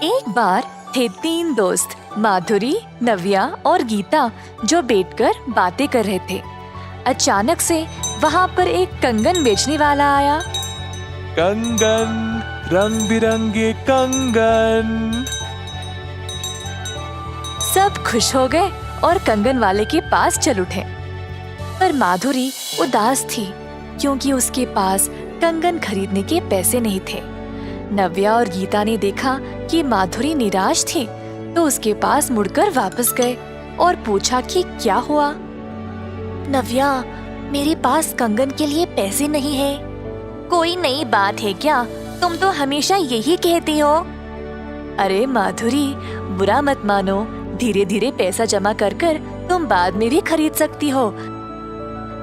एक बार थे 3 दोस्त माधुरी, नव्या और गीता जो बैठकर बातें कर रहे थे। अचानक से वहाँ पर एक कंगन बेचने वाला आया। कंगन, रंग बिरंगे कंगन। सब खुश हो गए और कंगन वाले के पास चल उठे। पर माधुरी उदास थी क्योंकि उसके पास कंगन खरीदने के पैसे नहीं थे। नव्या और गीता ने देखा कि माधुरी निराश थी तो उसके पास मुड़कर वापस गए और पूछा कि क्या हुआ। नव्या, मेरे पास कंगन के लिए पैसे नहीं है। कोई नई बात है क्या? तुम तो हमेशा यही कहती हो। अरे माधुरी, बुरा मत मानो, धीरे धीरे पैसा जमा कर कर तुम बाद में भी खरीद सकती हो।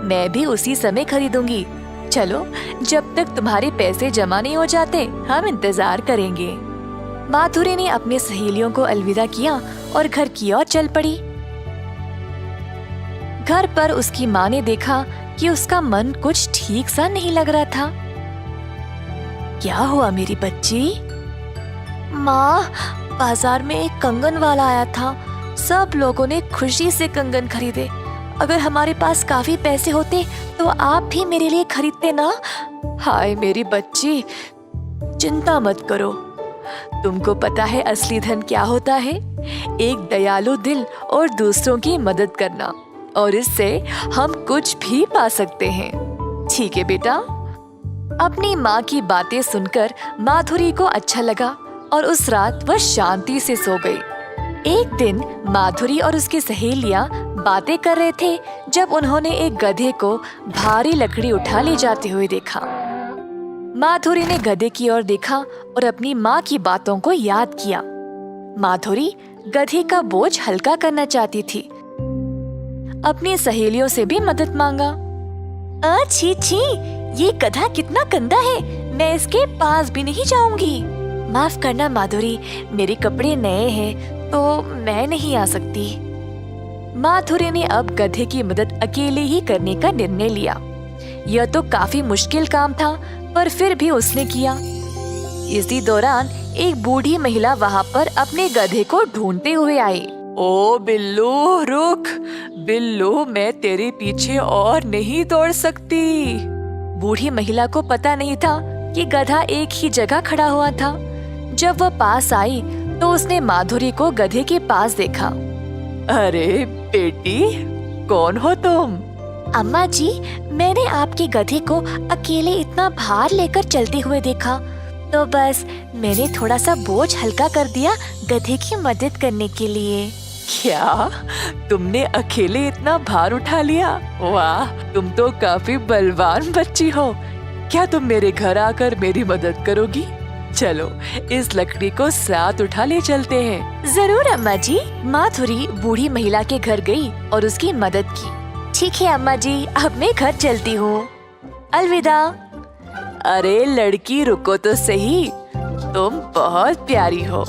मैं भी उसी समय खरीदूंगी। चलो, जब तक तुम्हारे पैसे जमा नहीं हो जाते हम इंतजार करेंगे। माधुरी ने अपने सहेलियों को अलविदा किया और घर की ओर चल पड़ी। घर पर उसकी माँ ने देखा कि उसका मन कुछ ठीक सा नहीं लग रहा था। क्या हुआ मेरी बच्ची? माँ, बाजार में एक कंगन वाला आया था। सब लोगों ने खुशी से कंगन खरीदे। अगर हमारे पास काफी पैसे होते तो आप भी मेरे लिए खरीदते ना। हाय मेरी बच्ची, चिंता मत करो। तुमको पता है असली धन क्या होता है? एक दयालु दिल और दूसरों की मदद करना, और इससे हम कुछ भी पा सकते हैं। ठीक है बेटा। अपनी माँ की बातें सुनकर माधुरी को अच्छा लगा और उस रात वह शांति से सो गई। एक दिन माधुरी और उसकी सहेलियां बातें कर रहे थे जब उन्होंने एक गधे को भारी लकड़ी उठा ले जाते हुए देखा। माधुरी ने गधे की ओर देखा और अपनी माँ की बातों को याद किया। माधुरी गधे का बोझ हल्का करना चाहती थी। अपनी सहेलियों से भी मदद मांगा। छी छी, ये गधा कितना गंदा है, मैं इसके पास भी नहीं जाऊंगी। माफ करना माधुरी, मेरे कपड़े नए हैं तो मैं नहीं आ सकती। माधुरी ने अब गधे की मदद अकेले ही करने का निर्णय लिया। यह तो काफी मुश्किल काम था, पर फिर भी उसने किया। इसी दौरान एक बूढ़ी महिला वहाँ पर अपने गधे को ढूंढते हुए आई। ओ बिल्लू, रुक। बिल्लू, मैं तेरे पीछे और नहीं दौड़ सकती। बूढ़ी महिला को पता नहीं था कि गधा एक ही जगह खड़ा हुआ था। जब वह पास आई तो उसने माधुरी को गधे के पास देखा। अरे बेटी, कौन हो तुम? अम्मा जी, मैंने आपके गधे को अकेले इतना भार लेकर चलते हुए देखा, तो बस मैंने थोड़ा सा बोझ हल्का कर दिया गधे की मदद करने के लिए। क्या तुमने अकेले इतना भार उठा लिया? वाह, तुम तो काफी बलवान बच्ची हो। क्या तुम मेरे घर आकर मेरी मदद करोगी? चलो, इस लकड़ी को साथ उठा ले चलते हैं। जरूर अम्मा जी। माधुरी बूढ़ी महिला के घर गई और उसकी मदद की। ठीक है अम्मा जी, अब मैं घर चलती हूँ। अलविदा। अरे लड़की, रुको तो सही। तुम बहुत प्यारी हो।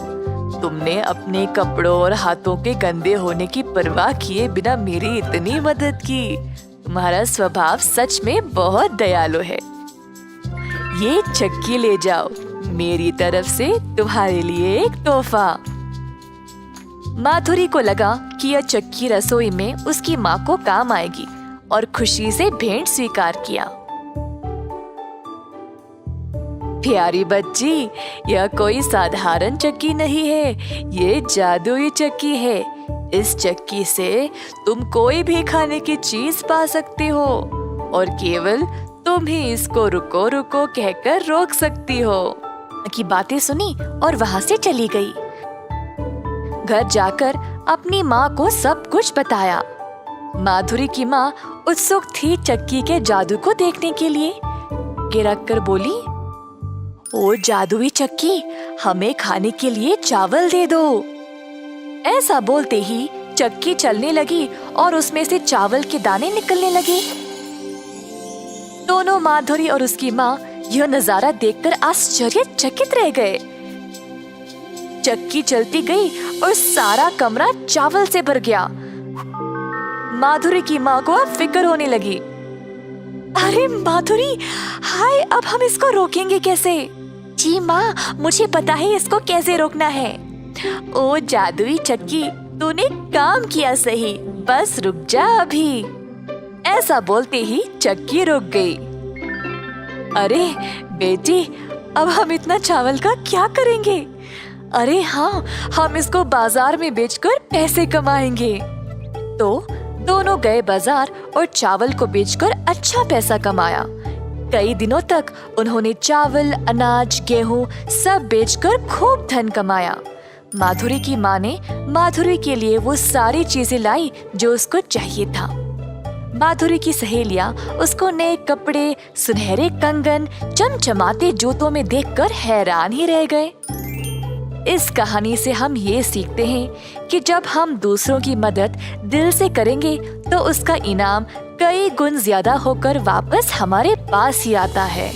तुमने अपने कपड़ों और हाथों के गंदे होने की परवाह किए बिना मेरी इतनी मदद की। तुम्हारा स्वभाव सच में बहुत दयालु है। ये चक्की ले जाओ, मेरी तरफ से तुम्हारे लिए एक तोहफा। माधुरी को लगा कि यह चक्की रसोई में उसकी माँ को काम आएगी और खुशी से भेंट स्वीकार किया। प्यारी बच्ची, यह कोई साधारण चक्की नहीं है, ये जादुई चक्की है। इस चक्की से तुम कोई भी खाने की चीज पा सकते हो और केवल तुम ही इसको रुको रुको कहकर रोक सकती हो। की बातें सुनी और वहाँ से चली गई। घर जाकर अपनी माँ को सब कुछ बताया। माधुरी की माँ उत्सुक थी चक्की के जादू को देखने के लिए। गिरक कर बोली, ओ जादुई चक्की, हमें खाने के लिए चावल दे दो। ऐसा बोलते ही चक्की चलने लगी और उसमें से चावल के दाने निकलने लगे। दोनों माधुरी और उसकी माँ यह नजारा देखकर आश्चर्यचकित रह गए। चक्की चलती गई और सारा कमरा चावल से भर गया। माधुरी की माँ को अब फिक्र होने लगी। अरे माधुरी, हाय, अब हम इसको रोकेंगे कैसे? जी माँ, मुझे पता है इसको कैसे रोकना है। ओ जादुई चक्की, तूने काम किया सही, बस रुक जा अभी। ऐसा बोलते ही चक्की रुक गई। अरे बेटी, अब हम इतना चावल का क्या करेंगे? अरे हाँ, हम इसको बाजार में बेचकर पैसे कमाएंगे। तो दोनों गए बाजार और चावल को बेचकर अच्छा पैसा कमाया। कई दिनों तक उन्होंने चावल, अनाज, गेहूं सब बेचकर खूब धन कमाया। माधुरी की माँ ने माधुरी के लिए वो सारी चीजें लाई जो उसको चाहिए था। माधुरी की सहेलियां उसको नए कपड़े, सुनहरे कंगन, चमचमाते जूतों में देखकर हैरान ही रह गए। इस कहानी से हम ये सीखते हैं कि जब हम दूसरों की मदद दिल से करेंगे तो उसका इनाम कई गुण ज्यादा होकर वापस हमारे पास ही आता है।